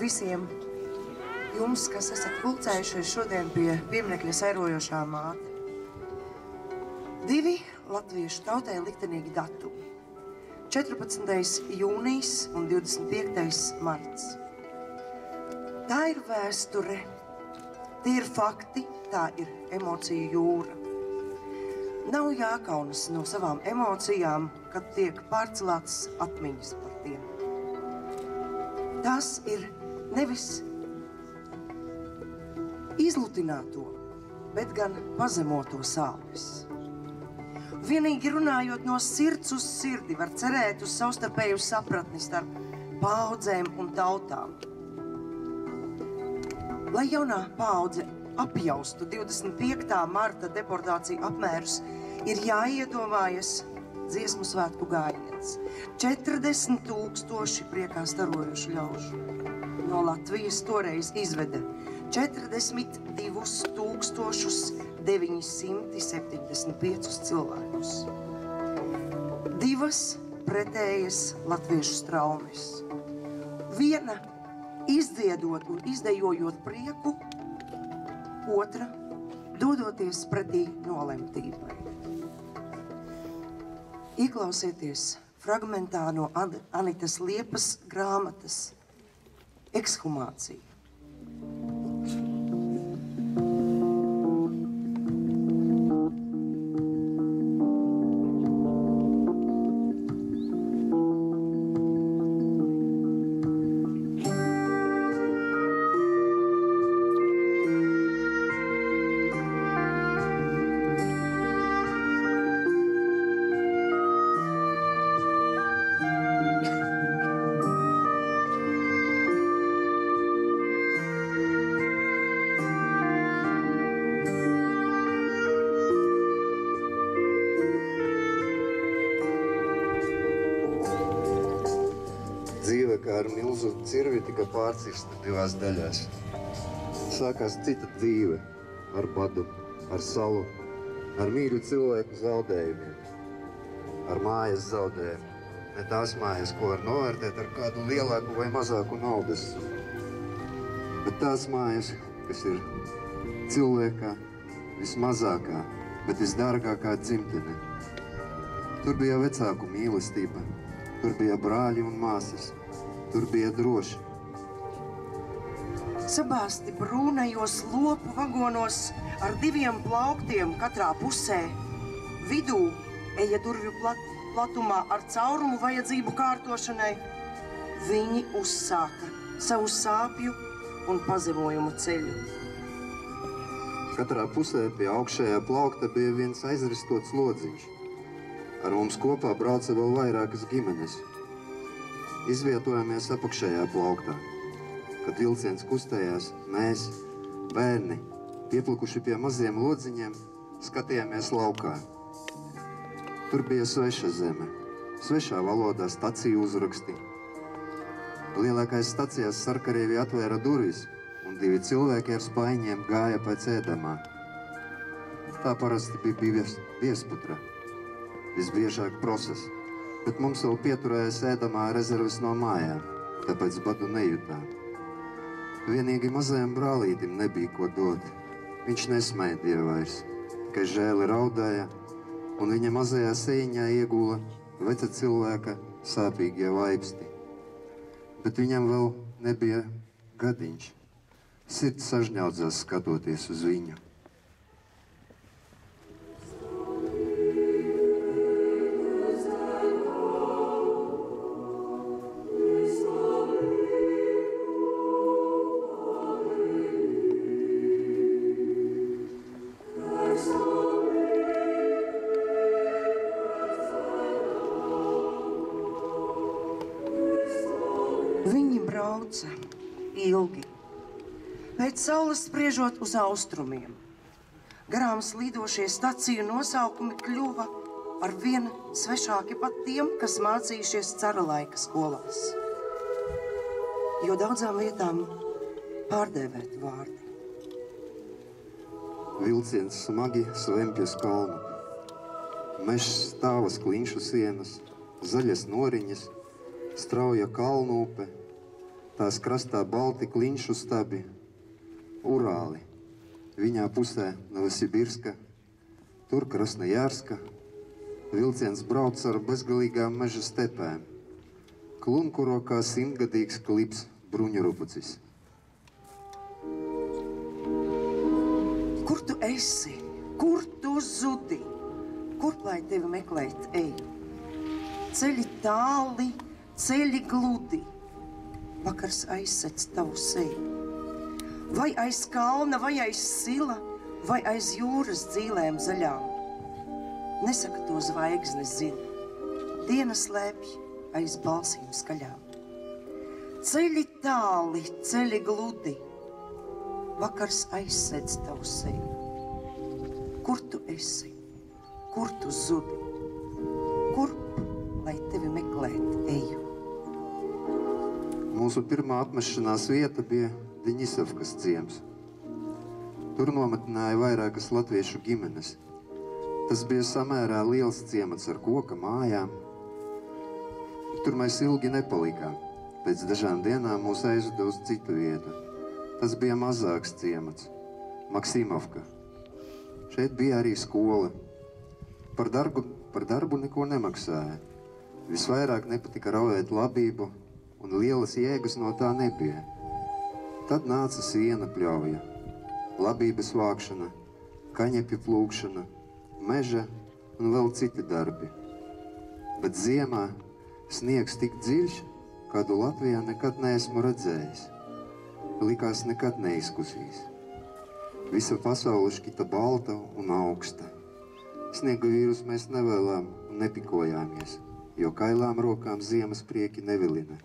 visiem jums, kas esat pulcējušies šodien pie pieminekļa Sairojošā māte. 2 latviešu tautai liktenīgi datumi. 14. jūnijas un 25. marts. Tā ir vēsture, tie ir fakti, tā ir emociju jūra. Nav jākaunas no savām emocijām, kad tiek pārcelātas atmiņas par tiem. Tas ir nevis izlutināto, bet gan pazemoto sāpes. Vienīgi runājot no sirds uz sirdi var cerēt uz savstarpēju sapratni starp paaudzēm un tautām. Lai jaunā paudze apjaustu 25. marta deportāciju apmērus, ir jāiedomājas dziesmu svētku gājiens. 40 000 priekā starojušu ļaužu. No Latvijas toreiz izveda 42 975 cilvēkus. 2 pretējas latviešu straumes. Viena izdziedot un izdejojot prieku, otra dodoties pretī nolemtībai. Ieklausieties fragmentā no Anitas Liepas grāmatas Ekshumācija. Dzīve kā ar milzu cirvi tika pārcirsta 2 daļās. Sākās cita dzīve ar badu, ar salu, ar mīļu cilvēku zaudējumiem, ar mājas zaudējumu. Ne tās mājas, ko var novērtēt ar kādu lielāku vai mazāku naudas summu, bet tās mājas, kas ir cilvēkā vismazākā, bet visdārgākā dzimtene. Tur bija vecāku mīlestība, tur bija brāļi un māsas, tur bija droši. Sabāsti brūnajos lopu vagonos ar 2 plauktiem katrā pusē. Vidū eja durvju platumā ar caurumu vajadzību kārtošanai. Viņi uzsāka savu sāpju un pazemojumu ceļu. Katrā pusē pie augšējā plaukta bija viens aizristots lodziņš. Ar mums kopā brauca vēl vairākas ģimenes. Izvietojamies apakšējā plauktā. Kad vilciens kustējās, mēs, bērni, pieplukuši pie maziem lodziņiem, skatījāmies laukā. Tur bija sveša zeme, svešā valodā staciju uzraksti. Lielākais stacijās sarkarievi atvēra durvis, un 2 cilvēki ar spaiņiem gāja pēc ēdamā. Tā parasti bija viesputra, visbiežāk prosas, bet mums vēl pieturējās ēdamā rezerves no mājām, tāpēc badu nejūtām. Vienīgi mazajam brālītim nebija ko dot. Viņš nesmaidīja vairs, tikai žēli raudāja, un viņa mazajā sēņā iegula veca cilvēka sāpīgie vaipsti. Bet viņam vēl nebija gadiņš. Sirds sažņaudzās skatoties uz viņu. Viņi brauca ilgi, pēc saules spriežot uz austrumiem. Garām slīdošie staciju nosaukumi kļuva ar vien svešāki pat tiem, kas mācījušies cara laika skolās. Jo daudzām vietām pārdēvēti vārdi. Vilciens smagi svempjas kalnu. Mežs stāvas klinšu sienas, zaļas noriņas, strauja kalnūpe, Tās krastā balti kliņšu stabi, Urāli. Viņā pusē Novosibirska, tur Krasnojārska. Vilciens brauc ar bezgalīgām meža stepēm. Klunkuro kā 100-gadīgs klips bruņurupucis. Kur tu esi? Kur tu zudi? Kur lai tevi meklēt eju? Ceļi tāli, ceļi gludi. Vakars aizsec tavu seju. Vai aiz kalna, vai aiz sila, vai aiz jūras dzīlēm zaļām. Nesaka to zvaigznes zina, diena slēpj aiz balsīm skaļām. Ceļi tāli, ceļi gludi, vakars aizsedz tavu seju. Kur tu esi? Kur tu zudi? Kurp, lai tevi meklēt eju? Mūsu pirmā apmešanās vieta bija Deņisovkas ciems. Tur nometināja vairākas latviešu ģimenes. Tas bija samērā liels ciemats ar koka mājām. Tur mēs ilgi nepalikām. Pēc dažām dienām mūs aizveda uz citu vietu. Tas bija mazāks ciemats, Maksimovka. Šeit bija arī skola. Par darbu neko nemaksāja. Visvairāk nepatika raudēt labību, un lielas jēgas no tā nebija. Tad nāca siena pļauja, labības vākšana, kaņepju plūkšana, meža un vēl citi darbi. Bet ziemā sniegs tik dziļš, kādu Latvijā nekad neesmu redzējis. Likās nekad neizkusīs. Visa pasaule šķita balta un augsta. Sniega vīrus mēs nevēlām un nepikojāmies, jo kailām rokām ziemas prieki nevilina.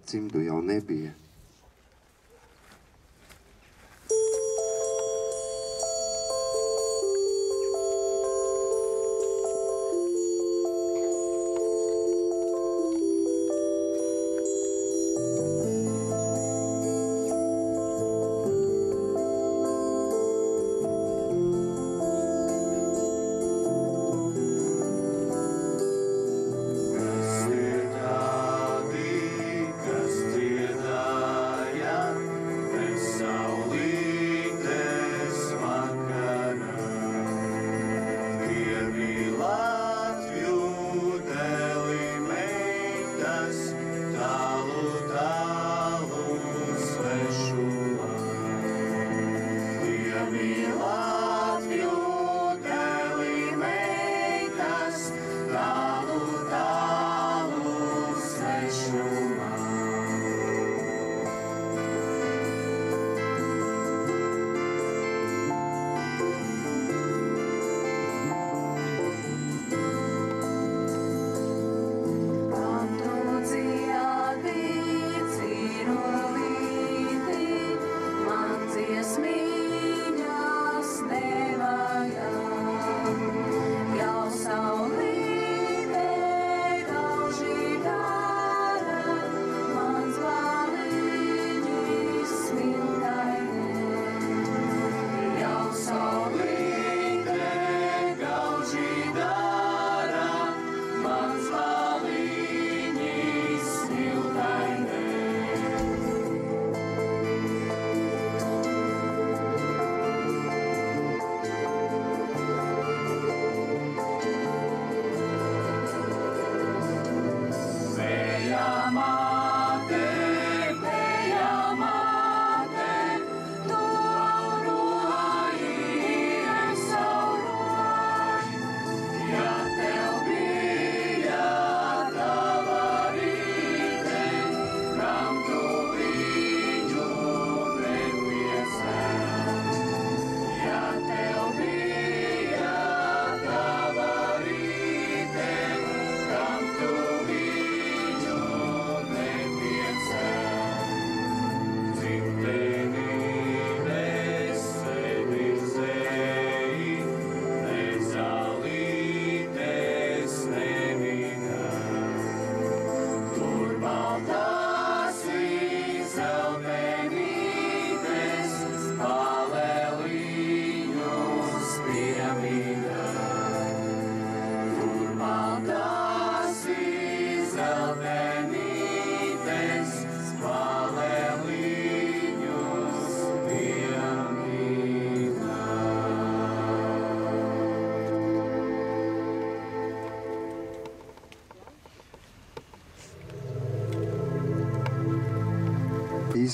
Cimdu jau nebija. Kas dziedādi,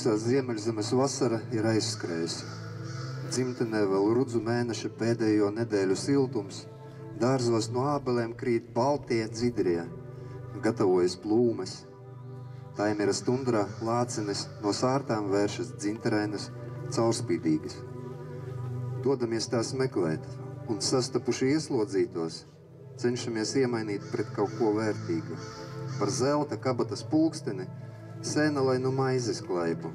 Tumsā Ziemeļzemes vasara ir aizskrējusi. Dzimtenē vēl rudzu mēneša pēdējo nedēļu siltums, dārzos no ābelēm krīt baltie dzidrie, gatavojas plūmes. Taimiras tundrā lācenes no sārtām vēršas dzinterainas, caurspīdīgas. Dodamies tās meklēt un sastapuši ieslodzītos, cenšamies iemainīt pret kaut ko vērtīgu. Par zelta kabatas pulksteni sēna, lai nu maizes klaipu.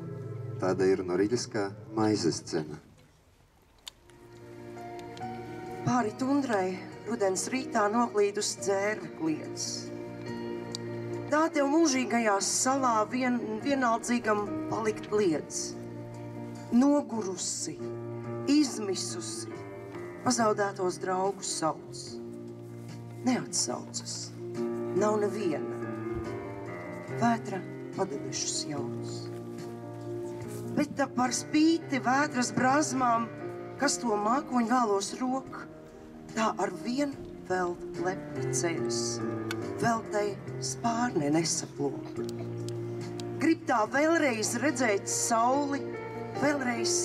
Tāda ir Noriļskā maizes cena. Pāri tundrai rudens rītā noklīdus dzērve kliedz. Tā tev mūžīgajā salā vienaldzīgam palikt liedz. Nogurusi, izmisusi, pazaudētos draugus sauc. Neatsaucas, nav neviena. Vētra padebešus jauc. Bet tā par spīti vētras brazmām, kas to mākoņu vēlos rok, tā ar vien veld lepni ceļas, vēl tai spārne nesaplok. Grib tā vēlreiz redzēt sauli, vēlreiz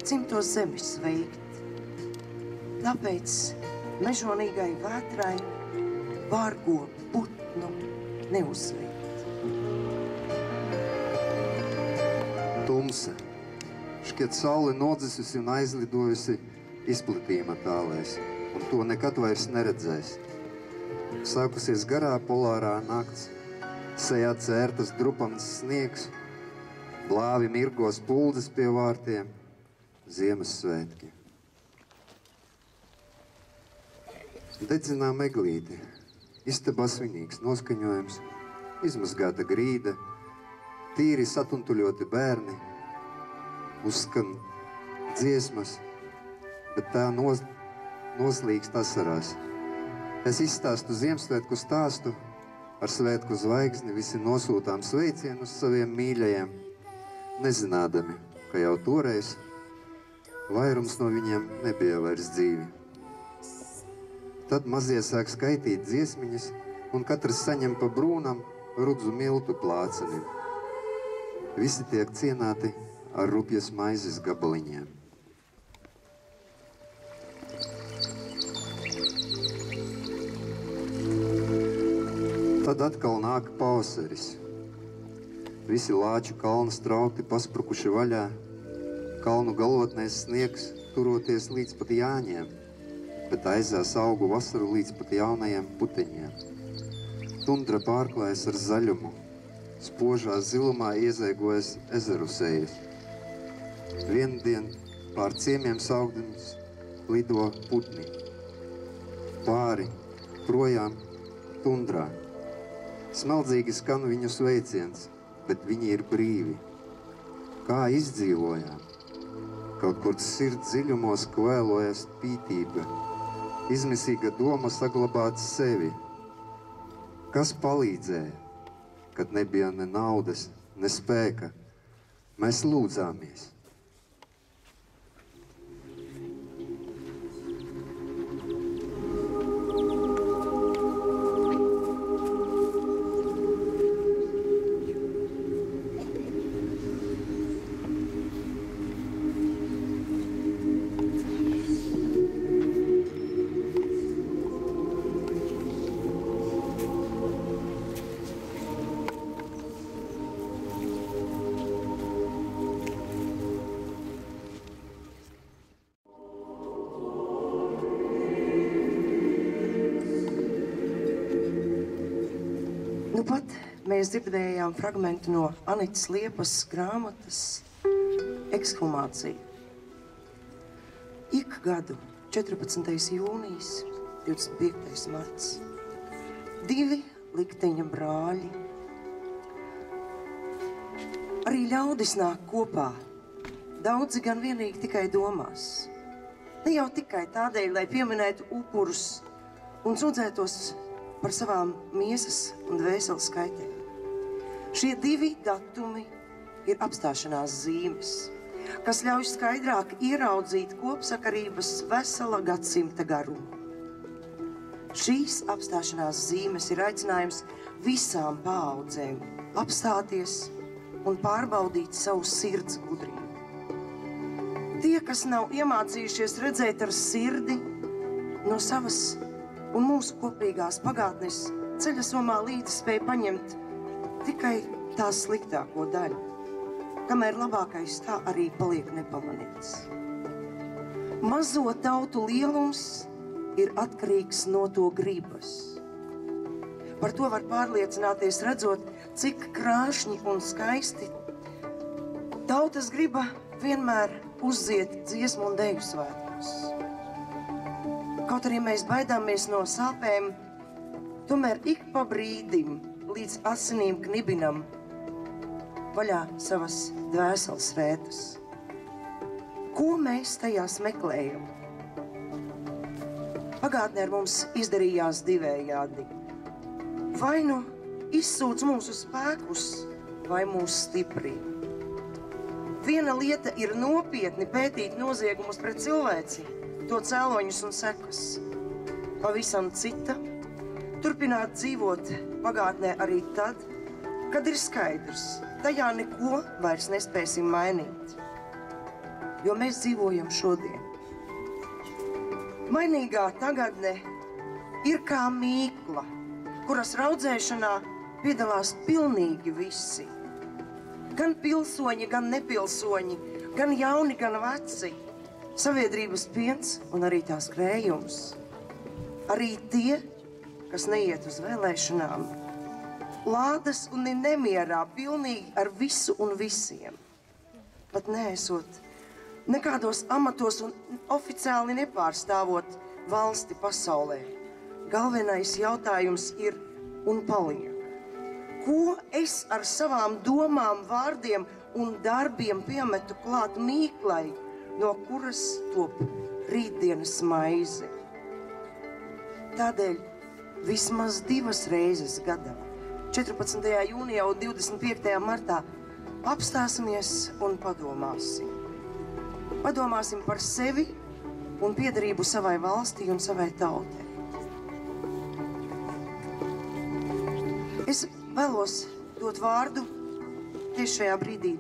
dzimto zemi sveikt. Tāpēc mežonīgai vētrai vārgo putnu neuzveikt. Tumsa. Šķiet saule nodzisusi un aizlidojusi izplatījuma tālēs, un to nekad vairs neredzēs. Sākusies garā polārā nakts, sejā cērtas drupams sniegs, blāvi mirgos puldzes pie vārtiem, Ziemassvētki. Dedzinām eglīti, istabā svinīgs noskaņojums, izmazgāta grīda, tīri satuntuļoti bērni, uzskan dziesmas, bet tā noslīgst asarās. Es izstāstu Ziemassvētku stāstu, ar svētku zvaigzni visi nosūtām sveicienus saviem mīļajiem, nezinādami, ka jau toreiz vairums no viņiem nebija vairs dzīvi. Tad mazie sāk skaitīt dziesmiņas, un katrs saņem pa brūnam rudzu miltu plācenim. Visi tiek cienāti ar rupjas maizes gabaliņiem. Tad atkal nāk pavasaris. Visi lāču kalnu strauti pasprukuši vaļā, kalnu galotnēs sniegs turoties līdz pat jāņiem, bet aizās augu vasaru līdz pat jaunajiem puteņiem. Tundra pārklājas ar zaļumu, spožā zilumā iezaigojas ezeru sejas. Viendien pār ciemiem saugdams lido putni. Pāri, projām, tundrā. Smeldzīgi skan viņu sveiciens, bet viņi ir brīvi. Kā izdzīvojām? Kaut kur sirds dziļumos kvēlojas pītība, izmisīga doma saglabāt sevi. Kas palīdzēja, kad nebija ne naudas, ne spēka? Mēs lūdzāmies. Nu pat mēs dzirdējām fragmentu no Anitas Liepas grāmatas Ekshumācija. Ik gadu 14. jūnijas, 25. marts. 2 likteņa brāļi. Arī ļaudis nāk kopā. Daudzi gan vienīgi tikai domās. Ne jau tikai tādēļ, lai pieminētu upurus un sūdzētos par savām miesas un dvēseles skaitēm. Šie 2 datumi ir apstāšanās zīmes, kas ļauj skaidrāk ieraudzīt kopsakarības vesela gadsimta garumu. Šīs apstāšanās zīmes ir aicinājums visām paaudzēm apstāties un pārbaudīt savu sirds gudrību. Tie, kas nav iemācījušies redzēt ar sirdi no savas un mūsu kopīgās pagātnes ceļa somā līdzi spēj paņemt tikai tās sliktāko daļu, kamēr labākais tā arī paliek nepamanīts. Mazo tautu lielums ir atkarīgs no to gribas. Par to var pārliecināties, redzot, cik krāšņi un skaisti tautas griba vienmēr uzziet dziesmu un deju svētkos. Kaut arī mēs baidāmies no sāpēm, tomēr ik pa brīdim līdz asinīm knibinam vaļā savas dvēseles rētas. Ko mēs tajās meklējam? Pagātnē ar mums izdarījās divējādi. Vai nu izsūdz mūsu spēkus, vai mūsu stiprību. Viena lieta ir nopietni pētīt noziegumus pret cilvēci, to cēloņus un sekas. Pavisam cita – turpināt dzīvot pagātnē arī tad, kad ir skaidrs, tajā neko vairs nespēsim mainīt. Jo mēs dzīvojam šodien. Mainīgā tagadne ir kā mīkla, kuras raudzēšanā piedalās pilnīgi visi. Gan pilsoņi, gan nepilsoņi, gan jauni, gan veci. Sabiedrības piens un arī tās krējums. Arī tie, kas neiet uz vēlēšanām, lādas un ir nemierā pilnīgi ar visu un visiem. Pat neesot nekādos amatos un oficiāli nepārstāvot valsti pasaulē. Galvenais jautājums ir un paliek. Ko es ar savām domām, vārdiem un darbiem piemetu klāt mīklai, no kuras top rītdienas maize? Tādēļ vismaz 2 reizes gadā, 14. jūnijā un 25. martā, apstāsimies un padomāsim. Padomāsim par sevi un piederību savai valstī un savai tautai. Es vēlos dot vārdu tieši šajā brīdī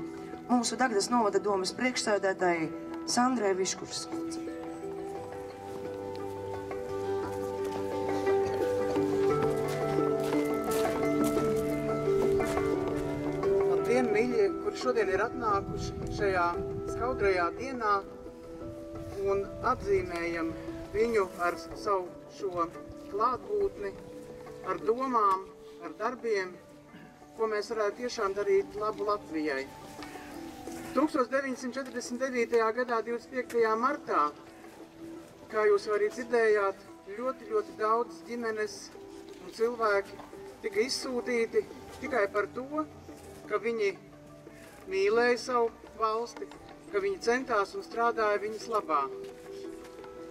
mūsu Dagdas novada domes priekšsēdētājai Sandrai Viškurskundzei. Labdien, mīļie, kuri šodien ir atnākuši šajā skaudrajā dienā un atzīmējam viņu ar savu šo klātbūtni, ar domām, ar darbiem, ko mēs varētu tiešām darīt labu Latvijai. 1949. gadā 25. martā, kā jūs arī dzirdējāt, ļoti daudz ģimenes un cilvēki tika izsūtīti tikai par to, ka viņi mīlēja savu valsti, ka viņi centās un strādāja viņas labā,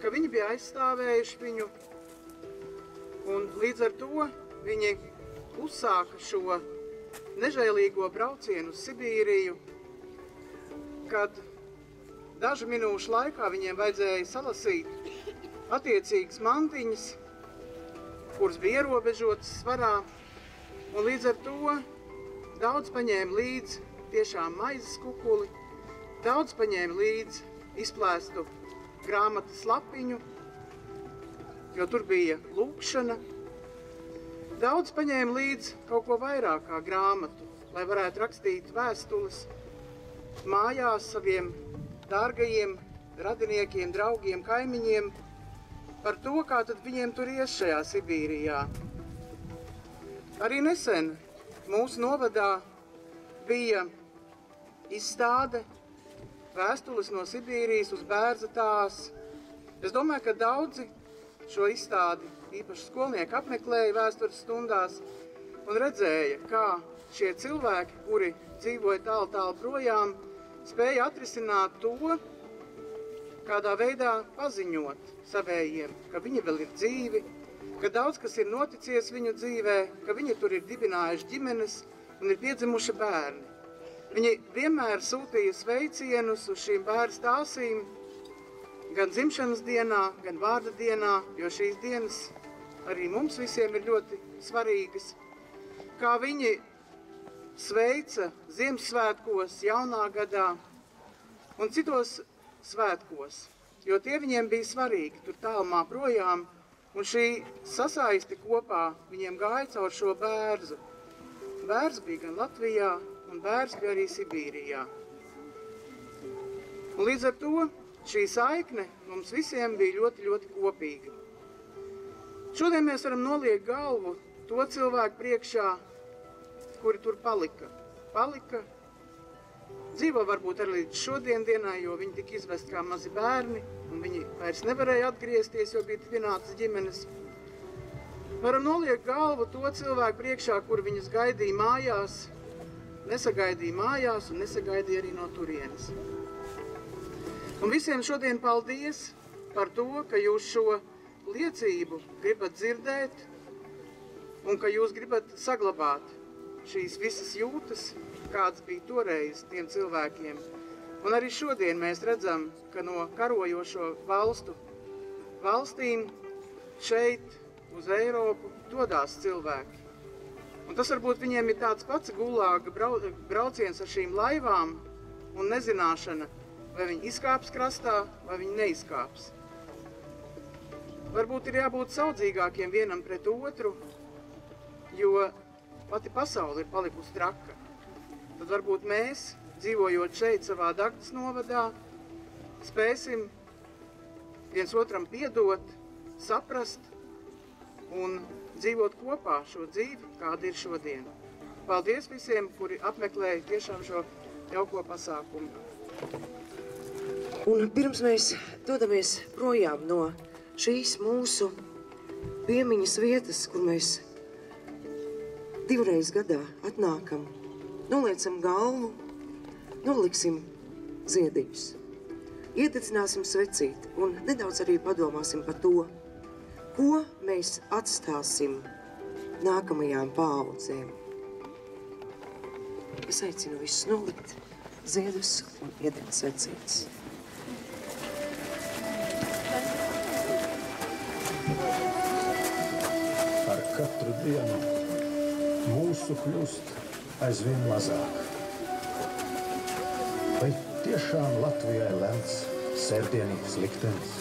ka viņi bija aizstāvējuši viņu, un līdz ar to viņi uzsāka šo nežēlīgo braucienu uz Sibīriju, kad dažu minūšu laikā viņiem vajadzēja salasīt attiecīgas mantiņas, kuras bija ierobežotas svarā, un līdz ar to daudz paņēma līdzi tiešām maizes kukuli, daudz paņēma līdzi izplēstu grāmatas lapiņu, jo tur bija lūkšana. Daudz paņēma līdzi kaut ko vairāk kā grāmatu, lai varētu rakstīt vēstules mājās saviem dārgajiem radiniekiem, draugiem, kaimiņiem par to, kā tad viņiem tur ies šajā Sibīrijā. Arī nesen mūsu novadā bija izstāde vēstules no Sibīrijas uz Bērza tās. Es domāju, ka daudzi šo izstādi īpaši skolnieki apmeklēja vēstures stundās un redzēja, kā šie cilvēki, kuri dzīvoja tālu projām, spēja atrisināt to, kādā veidā paziņot savējiem, ka viņi vēl ir dzīvi, ka daudz kas ir noticies viņu dzīvē, ka viņi tur ir dibinājuši ģimenes un ir piedzimuši bērni. Viņi vienmēr sūtīja sveicienus uz šīm bērnu stāsīm, gan dzimšanas dienā, gan vārda dienā, jo šīs dienas arī mums visiem ir ļoti svarīgas. Kā viņi sveica Ziemassvētkos, jaunā gadā un citos svētkos, jo tie viņiem bija svarīgi, tur tālumā projām, un šī sasaisti kopā viņiem gāja caur šo bērzu. Bērns bija gan Latvijā, un bērns bija arī Sibīrijā. Un līdz ar to šī saikne mums visiem bija ļoti, ļoti kopīga. Šodien mēs varam noliekt galvu to cilvēku priekšā, kuri tur palika. Dzīvo varbūt arī līdz šodien dienai, jo viņi tika izvest kā mazi bērni, un viņi vairs nevarēja atgriezties, jo bija vienādas ģimenes. Varam noliekt galvu to cilvēku priekšā, kur viņus gaidīja mājās, nesagaidīja mājās un nesagaidīja arī no turienes. Un visiem šodien paldies par to, ka jūs šo liecību gribat dzirdēt un ka jūs gribat saglabāt šīs visas jūtas, kādas bija toreiz tiem cilvēkiem. Un arī šodien mēs redzam, ka no karojošo valstīm šeit uz Eiropu dodās cilvēki. Un tas varbūt viņiem ir tāds pats gulāga brauciens ar šīm laivām un nezināšana, vai viņi izkāps krastā, vai viņi neizkāps. Varbūt ir jābūt saudzīgākiem vienam pret otru, jo pati pasaule ir palikusi traka. Tad varbūt mēs, dzīvojot šeit savā Dagdas novadā, spēsim viens otram piedot, saprast un dzīvot kopā šo dzīvi, kāda ir šodien. Paldies visiem, kuri apmeklēja tiešām šo jauko pasākumu. Un pirms mēs dodamies projām no šīs mūsu piemiņas vietas, kur mēs divreiz gadā atnākam, noliecam galvu, noliksim ziediņus, iededzināsim svecīti un nedaudz arī padomāsim par to, ko mēs atstāsim nākamajām paaudzēm. Es aicinu visus nolikt ziedus un iedegt svecītes. Ar katru dienu mūsu kļūst aizvien mazāk. Vai tiešām Latvijai lemts sērdienīgs liktenis?